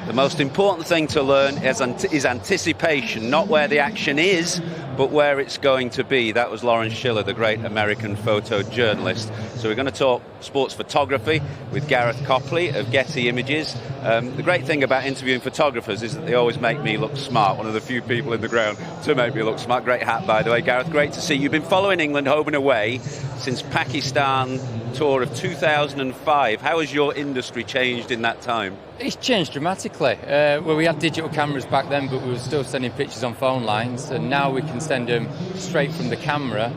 The most important thing to learn is anticipation, not where the action is, but where it's going to be. That was Lawrence Schiller, the great American photojournalist. So we're going to talk sports photography with Gareth Copley of Getty Images. The great thing about interviewing photographers is that they always make me look smart. One of the few people in the ground to make me look smart. Great hat, by the way. Gareth, great to see you. You've been following England home and away since Pakistan tour of 2005. How has your industry changed in that time? It's changed dramatically. Well, we had digital cameras back then, but we were still sending pictures on phone lines, and now we can send them straight from the camera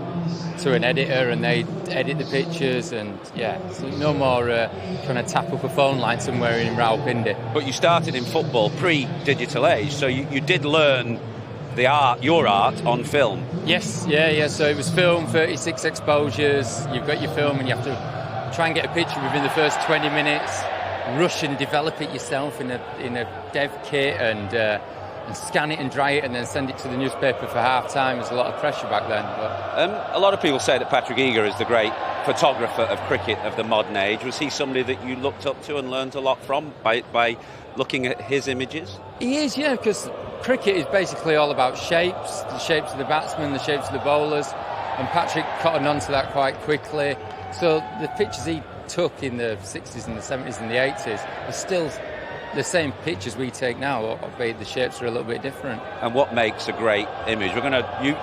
to an editor, and they edit the pictures, and so no more trying to tap up a phone line somewhere in Rawalpindi. But you started in football pre-digital age, so you did learn your art on film. Yes, yeah. So it was film, 36 exposures. You've got your film, and you have to try and get a picture within the first 20 minutes. Rush and develop it yourself in a dev kit, and scan it and dry it, and then send it to the newspaper for half time. There's a lot of pressure back then. But a lot of people say that Patrick Eager is the great photographer of cricket of the modern age. Was he somebody that you looked up to and learned a lot from by looking at his images? He is, yeah, because cricket is basically all about shapes, the shapes of the batsmen, the shapes of the bowlers, and Patrick cottoned onto that quite quickly. So the pictures he took in the 60s and the 70s and the 80s are still the same pictures we take now, albeit the shapes are a little bit different. And what makes a great image?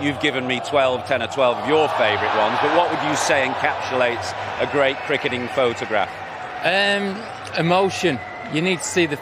You've given me 10 or 12 of your favourite ones, but what would you say encapsulates a great cricketing photograph? Emotion. You need to see the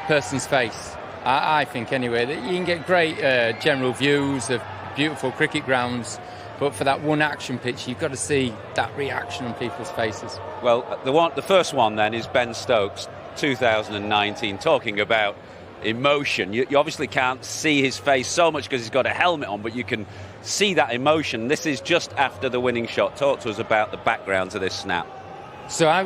person's face, I think anyway. That you can get great general views of beautiful cricket grounds, but for that one action pitch, you've got to see that reaction on people's faces. Well, the first one then is Ben Stokes, 2019, talking about emotion. You obviously can't see his face so much because he's got a helmet on, but you can see that emotion. This is just after the winning shot. Talk to us about the background to this snap. So I'm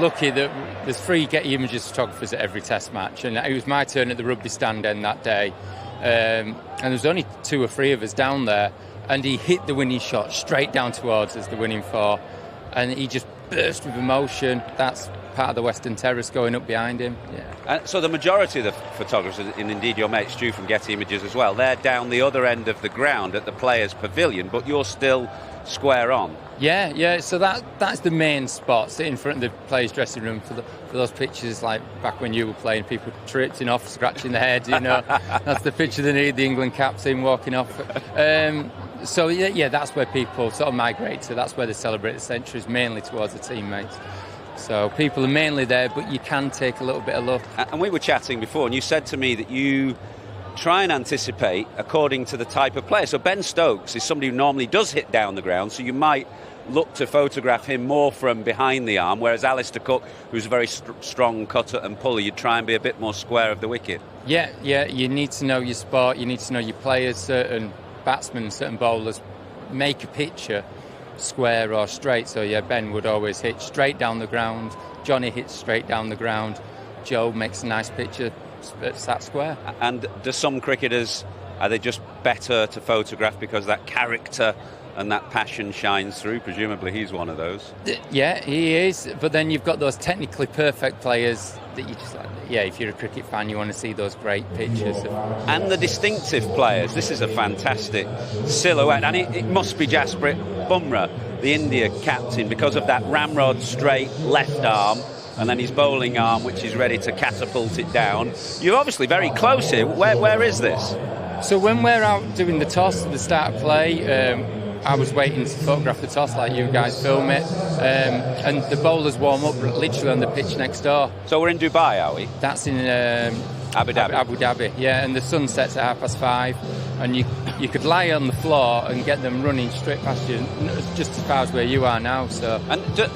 lucky that there's 3 Getty Images photographers at every test match, and it was my turn at the rugby stand end that day. And there was only 2 or 3 of us down there, and he hit the winning shot straight down towards us, the winning 4, and he just burst with emotion. That's part of the Western Terrace going up behind him. Yeah. So the majority of the photographers, and indeed your mate Stu from Getty Images as well, they're down the other end of the ground at the Players' Pavilion, but you're still square on. Yeah. So that's the main spot, sitting in front of the players' dressing room for those pictures, like back when you were playing, people tripping off, scratching their head. That's the picture they need. The England captain walking off. So that's where people sort of migrate to. That's where they celebrate the centuries, mainly towards the teammates. So people are mainly there, but you can take a little bit of look. And we were chatting before, and you said to me that you try and anticipate according to the type of player. So Ben Stokes is somebody who normally does hit down the ground, so you might look to photograph him more from behind the arm, whereas Alistair Cook, who's a very strong cutter and puller, you'd try and be a bit more square of the wicket. Yeah, you need to know your sport, you need to know your players. Certain batsmen, certain bowlers make a picture square or straight. So Ben would always hit straight down the ground, Johnny hits straight down the ground, Joe makes a nice picture sat square. And do some cricketers, are they just better to photograph because that character and that passion shines through? Presumably he's one of those. Yeah, he is. But then you've got those technically perfect players that you just if you're a cricket fan, you want to see those great pictures. And the distinctive players. This is a fantastic silhouette. And it must be Jasprit Bumrah, the India captain, because of that ramrod straight left arm, and then his bowling arm, which is ready to catapult it down. You're obviously very close here. Where is this? So when we're out doing the toss at the start of play, I was waiting to photograph the toss like you guys film it, and the bowlers warm up literally on the pitch next door. So we're in Dubai, are we? That's in Abu Dhabi. Abu Dhabi, yeah, and the sun sets at 5:30, and you could lie on the floor and get them running straight past you, just as far as where you are now. So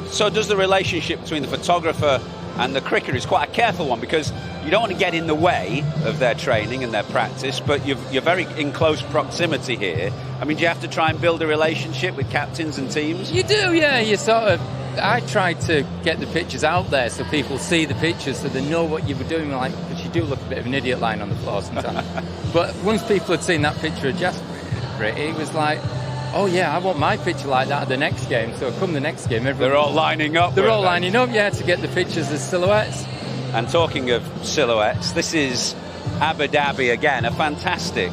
so does the relationship between the photographer and the cricketer is quite a careful one, because you don't want to get in the way of their training and their practice, but you're very in close proximity here. I mean, do you have to try and build a relationship with captains and teams? You do, yeah. I tried to get the pictures out there so people see the pictures so they know what you were doing, because you do look a bit of an idiot lying on the floor sometimes. But once people had seen that picture of Jasper, it was like, oh yeah, I want my picture like that at the next game. So come the next game, they're all lining up. They're all lining up, to get the pictures as silhouettes. And talking of silhouettes, this is Abu Dhabi again, a fantastic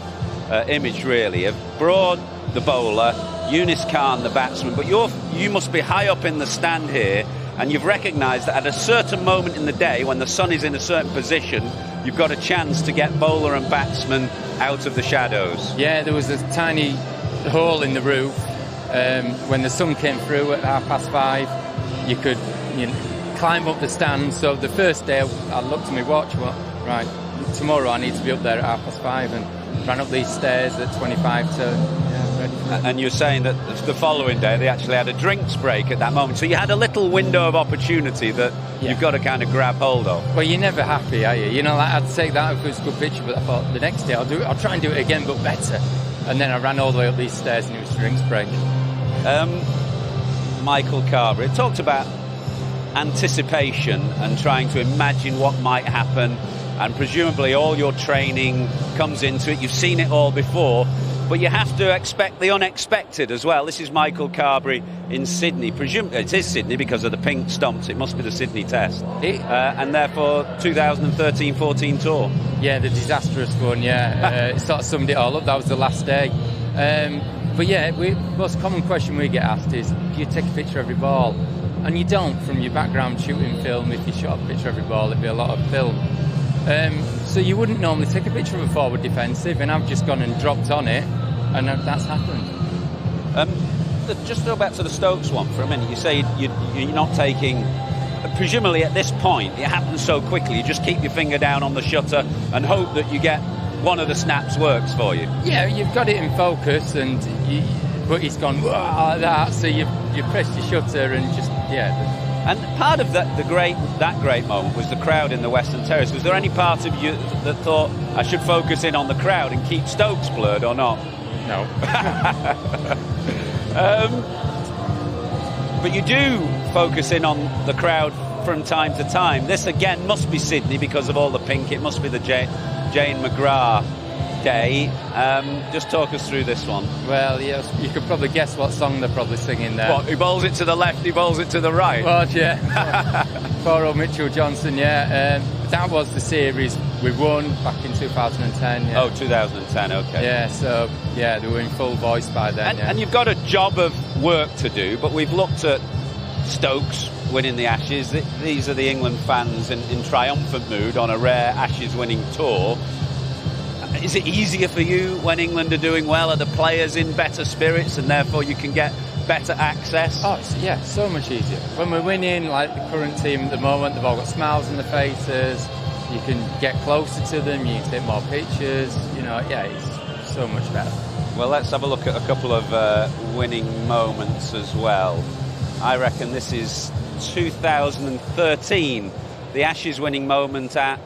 image really of Broad, the bowler, Yunis Khan, the batsman, but you must be high up in the stand here, and you've recognised that at a certain moment in the day when the sun is in a certain position, you've got a chance to get bowler and batsman out of the shadows. Yeah, there was a tiny hole in the roof. When the sun came through at 5:30, you could climb up the stand. So the first day I looked at my watch, well, right, tomorrow I need to be up there at 5:30, and ran up these stairs at 25 to ready. And you're saying that the following day they actually had a drinks break at that moment, so you had a little window of opportunity that you've got to kind of grab hold of. Well, you're never happy, are you? You know, like, I'd take that if it was a good picture, but I thought the next day I'll try and do it again, but better. And then I ran all the way up these stairs and it was drinks break. Michael Carberry talked about anticipation and trying to imagine what might happen, and presumably all your training comes into it. You've seen it all before, but you have to expect the unexpected as well. This is Michael Carberry in Sydney. Presumably it is Sydney because of the pink stumps. It must be the Sydney Test. And therefore 2013-14 tour. Yeah, the disastrous one, it sort of summed it all up. That was the last day. But yeah, the most common question we get asked is, do you take a picture of every ball? And you don't. From your background shooting film, if you shot a picture of every ball, it'd be a lot of film. So you wouldn't normally take a picture of a forward defensive, and I've just gone and dropped on it, and that's happened. Just go back to the Stokes one for a minute. You say you're not taking... Presumably at this point, it happens so quickly, you just keep your finger down on the shutter and hope that you get one of the snaps works for you. Yeah, you've got it in focus, but it's gone like that, so you press your shutter and just, And part of that great moment was the crowd in the Western Terrace. Was there any part of you that thought, I should focus in on the crowd and keep Stokes blurred, or not? No. But you do focus in on the crowd from time to time. This again must be Sydney because of all the pink. It must be the Jane McGrath day. Just talk us through this one. Well, yes, you could probably guess what song they're probably singing there. What, he bowls it to the left, he bowls it to the right? Well, yeah. Poor old Mitchell Johnson, that was the series we won back in 2010. Yeah. Oh, 2010, okay. Yeah, so, they were in full voice by then. And you've got a job of work to do, but we've looked at Stokes winning the Ashes. These are the England fans in triumphant mood on a rare Ashes winning tour. Is it easier for you when England are doing well? Are the players in better spirits and therefore you can get better access? Oh, so much easier. When we're winning, like the current team at the moment, they've all got smiles on their faces. You can get closer to them, you can take more pictures. It's so much better. Well, let's have a look at a couple of winning moments as well. I reckon this is 2013. The Ashes winning moment at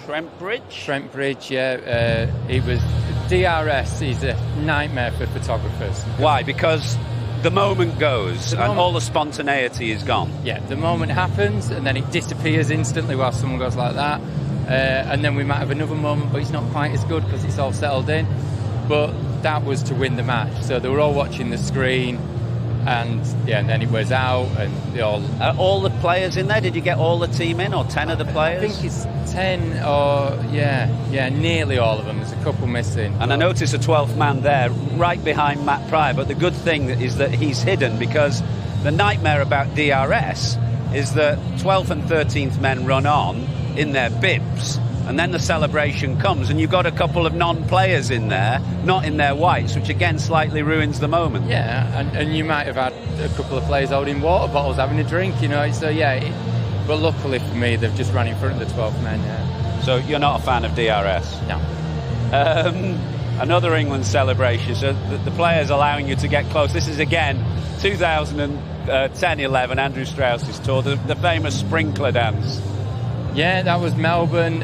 Trent Bridge? Trent Bridge, it was DRS is a nightmare for photographers. Why? Because the moment goes and all the spontaneity is gone. Yeah, the moment happens and then it disappears instantly while someone goes like that. And then we might have another moment, but it's not quite as good because it's all settled in. But that was to win the match. So they were all watching the screen. And then it was out, and they all the players in there. Did you get all the team in, or 10 of the players? I think it's 10, or nearly all of them. There's a couple missing. And I noticed a 12th man there, right behind Matt Pryor. But the good thing is that he's hidden, because the nightmare about DRS is that 12th and 13th men run on in their bibs. And then the celebration comes, and you've got a couple of non-players in there, not in their whites, which again slightly ruins the moment. Yeah, and you might have had a couple of players holding water bottles, having a drink, So but luckily for me, they've just run in front of the 12 men. Yeah. So you're not a fan of DRS? No. Another England celebration. So the players allowing you to get close. This is again 2010-11, Andrew Strauss's tour, the famous sprinkler dance. Yeah, that was Melbourne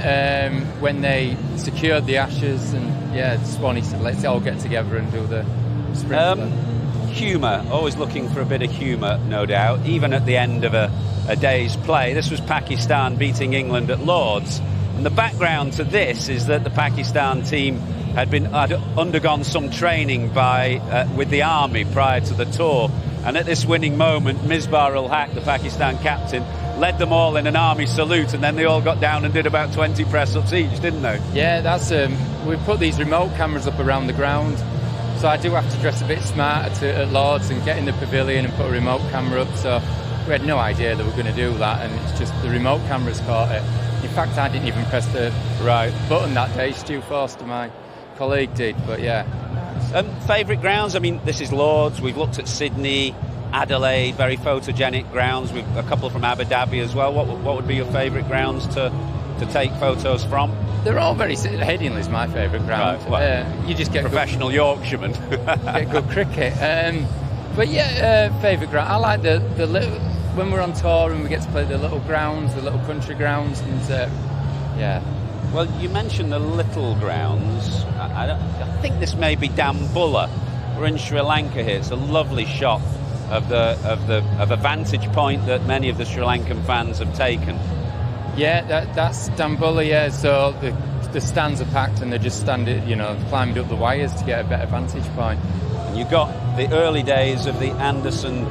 when they secured the Ashes, and Swanee said, let's all get together and do the sprinkler. Humour, always looking for a bit of humour, no doubt, even at the end of a day's play. This was Pakistan beating England at Lord's, and the background to this is that the Pakistan team had undergone some training with the army prior to the tour, and at this winning moment, Misbah-ul-Haq, the Pakistan captain, led them all in an army salute, and then they all got down and did about 20 press-ups each, didn't they? Yeah, that's we put these remote cameras up around the ground, so I do have to dress a bit smarter at Lord's and get in the pavilion and put a remote camera up. So we had no idea that we were going to do that, and it's just the remote cameras caught it. In fact, I didn't even press the right button that day. Stu Forster, my colleague, did. But yeah. Favourite grounds? I mean, this is Lord's. We've looked at Sydney, Adelaide, very photogenic grounds. We've a couple from Abu Dhabi as well. What would be your favourite grounds to take photos from? They're all very... Headingley's my favourite ground. Right, well, you just get professional Yorkshireman. Get good cricket. But yeah, favourite ground. I like the little... When we're on tour and we get to play the little grounds, the little country grounds, and yeah. Well, you mentioned the little grounds. I think this may be Dambulla. We're in Sri Lanka here. It's a lovely shot of a vantage point that many of the Sri Lankan fans have taken. Yeah, that's Dambulla. Yeah, so the stands are packed and they're just standing, climbing up the wires to get a better vantage point. And you got the early days of the Anderson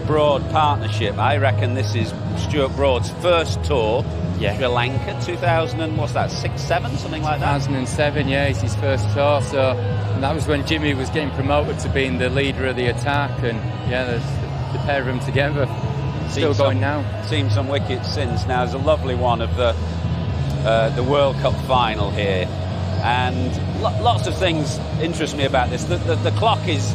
Broad partnership. I reckon this is Stuart Broad's first tour. Yeah. Sri Lanka, 2000 and what's that, 6, 7, something like that? 2007, yeah, it's his first tour. So, and that was when Jimmy was getting promoted to being the leader of the attack, and yeah, the pair of them together. Still going now. Seen some wickets since. Now there's a lovely one of the World Cup final here, and lots of things interest me about this. The clock is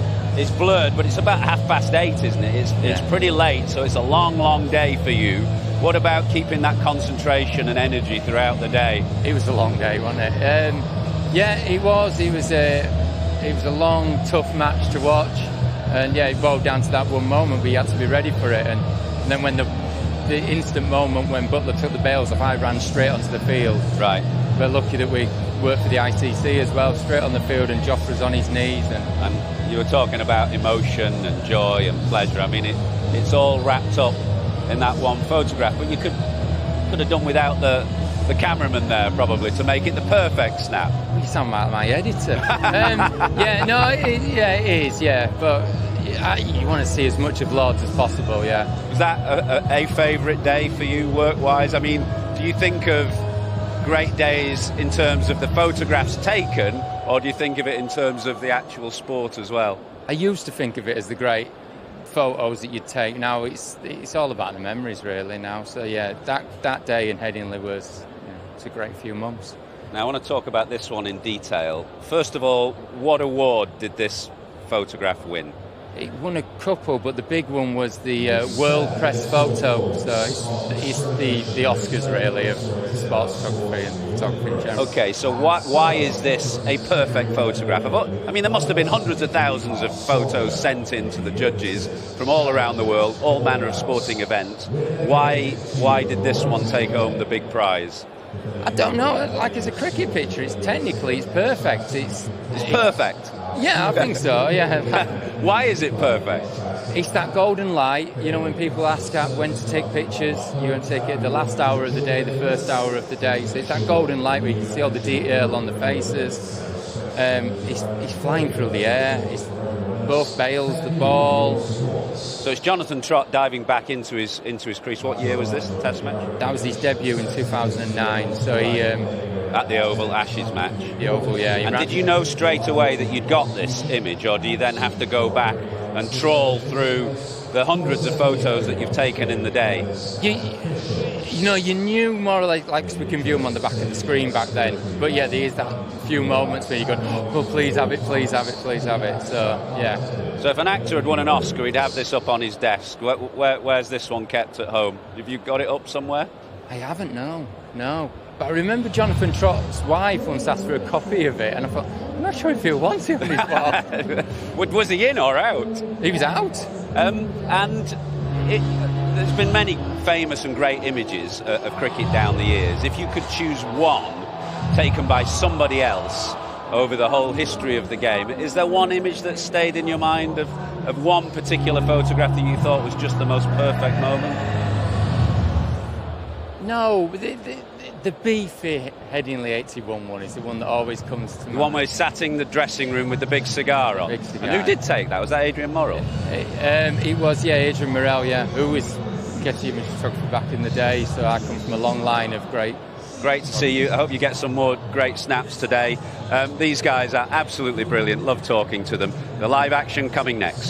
blurred, but it's about 8:30, isn't it? It's pretty late, so it's a long day for you. What about keeping that concentration and energy throughout the day? It was a long day, wasn't it? Yeah, it was. It was a long, tough match to watch, and yeah, it boiled down to that one moment. We had to be ready for it, and then when the instant moment when Butler took the bails off, I ran straight onto the field. Right. We're lucky that we worked for the ICC as well, straight on the field, and Joffre's on his knees. And you were talking about emotion and joy and pleasure. I mean, it's all wrapped up in that one photograph, but you could have done without the cameraman there probably to make it the perfect snap. You sound like my editor. It is, yeah, but you want to see as much of Lord's as possible, yeah. Was that a favourite day for you work-wise? I mean, do you think of great days in terms of the photographs taken, or do you think of it in terms of the actual sport as well? I used to think of it as the great photos that you'd take. Now it's all about the memories really now. So yeah, that day in Headingley was it's a great few months. Now I want to talk about this one in detail. First of all, what award did this photograph win? It won a couple, but the big one was the World Press Photo. So it's the Oscars really of sports photography and photography in general. Okay, so why is this a perfect photograph? I mean, there must have been hundreds of thousands of photos sent in to the judges from all around the world, all manner of sporting events. Why did this one take home the big prize? I don't know. Like, as a cricket picture, it's perfect. It's perfect. Yeah, I think so. Yeah. Why is it perfect? It's that golden light. When people ask when to take pictures, you're going to take it at the last hour of the day, the first hour of the day. So it's that golden light where you can see all the detail on the faces. It's flying through the air. It's both bails, the ball. So it's Jonathan Trott diving back into his crease. What year was this, the Test match? That was his debut in 2009. So he at the Oval, Ashes match. The Oval, yeah. And did you know straight away that you'd got this image, or do you then have to go back and trawl through the hundreds of photos that you've taken in the day? You knew more or less, like we can view them on the back of the screen back then. But yeah, there is that few moments where you go, oh, please have it, please have it, please have it. So, yeah. So if an actor had won an Oscar, he'd have this up on his desk. Where's this one kept at home? Have you got it up somewhere? I haven't, no. But I remember Jonathan Trott's wife once asked for a copy of it, and I thought, I'm not sure if he'll want it on his wall. Was he in or out? He was out. There's been many famous and great images of cricket down the years. If you could choose one taken by somebody else over the whole history of the game, is there one image that stayed in your mind of one particular photograph that you thought was just the most perfect moment? No, the beef Headingley 81 one is the one that always comes to mind. The one where he sat in the dressing room with the big cigar on. And who did take that? Was that Adrian Morrell? It was, Adrian Morrell, who was Getty Images photography back in the day, so I come from a long line of great. Great to see you. I hope you get some more great snaps today. These guys are absolutely brilliant. Love talking to them. The live action coming next.